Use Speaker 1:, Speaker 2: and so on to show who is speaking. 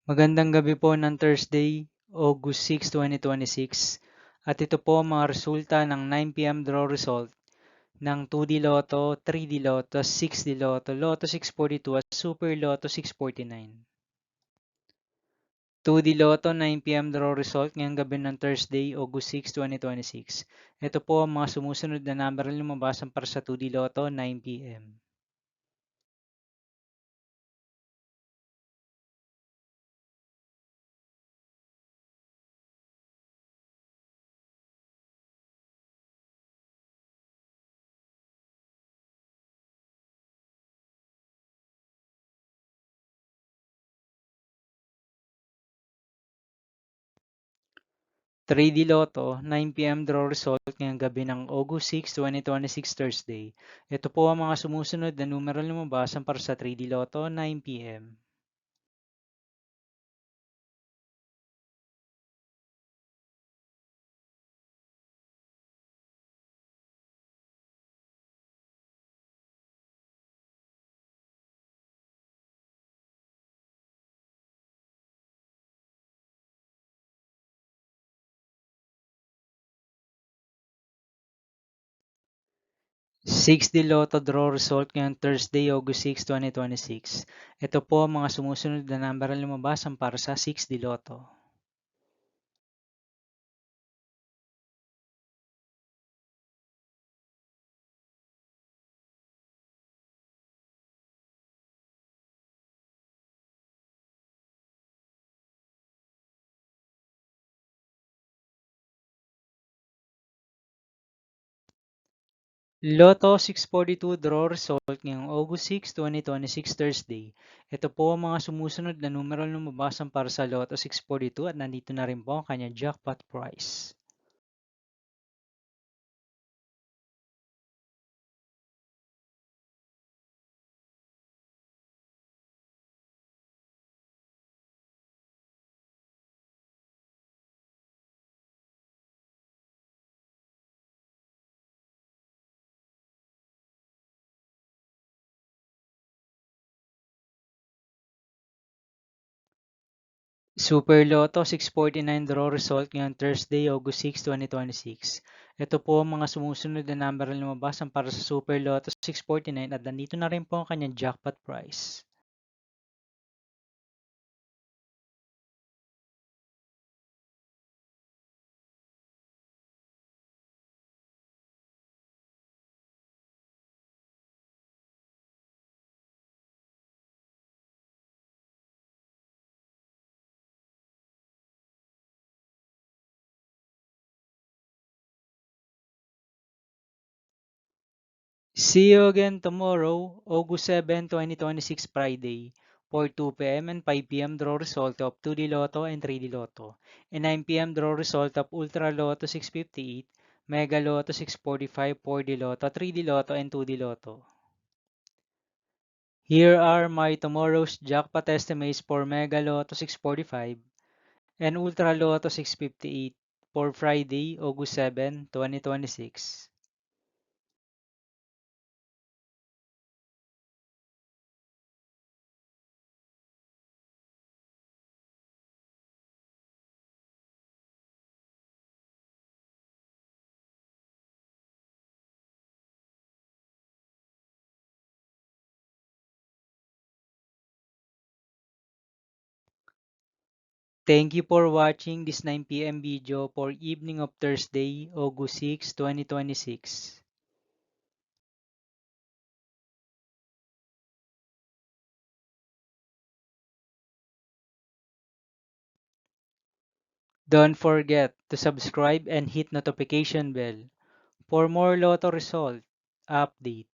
Speaker 1: Magandang gabi po ng Thursday, August 6, 2026. At ito po ang mga resulta ng 9 p.m. draw result ng 2D Lotto, 3D Lotto, 6D Lotto, Lotto 642 at Super Lotto 649. 2D Lotto 9 p.m. draw result ngayong gabi ng Thursday, August 6, 2026. Ito po ang mga sumusunod na number na lumabasan para sa 2D Lotto 9 p.m. 3D Lotto 9 p.m. draw result ngayong gabi ng August 6, 2026 Thursday. Ito po ang mga sumusunod na numero na lumabasan para sa 3D Lotto 9 p.m. 6D Lotto draw result ngayong Thursday, August 6, 2026. Ito po ang mga sumusunod na number na lumabasan para sa 6D Lotto. 'Lotto 642 draw result ngayong August 6, 2026 Thursday. Ito po ang mga sumusunod na numero na lumabasan para sa Lotto 642 at nandito na rin po ang kanyang jackpot price. Super Lotto 649 draw result ngayong Thursday, August 6, 2026. Ito po ang mga sumusunod na number na lumabasan para sa Super Lotto 649 at nandito na rin po ang kanyang jackpot price. See you again tomorrow, August 7, 2026 Friday, for 2 p.m. and 5 p.m. draw result of 2D Lotto and 3D Lotto, and 9 p.m. draw result of Ultra Lotto 658, Mega Lotto 645, 4D Lotto, 3D Lotto, and 2D Lotto. Here are my tomorrow's jackpot estimates for Mega Lotto 645 and Ultra Lotto 658 for Friday, August 7, 2026. Thank you for watching this 9 p.m. video for evening of Thursday, August 6, 2026. Don't forget to subscribe and hit notification bell for more Lotto result update.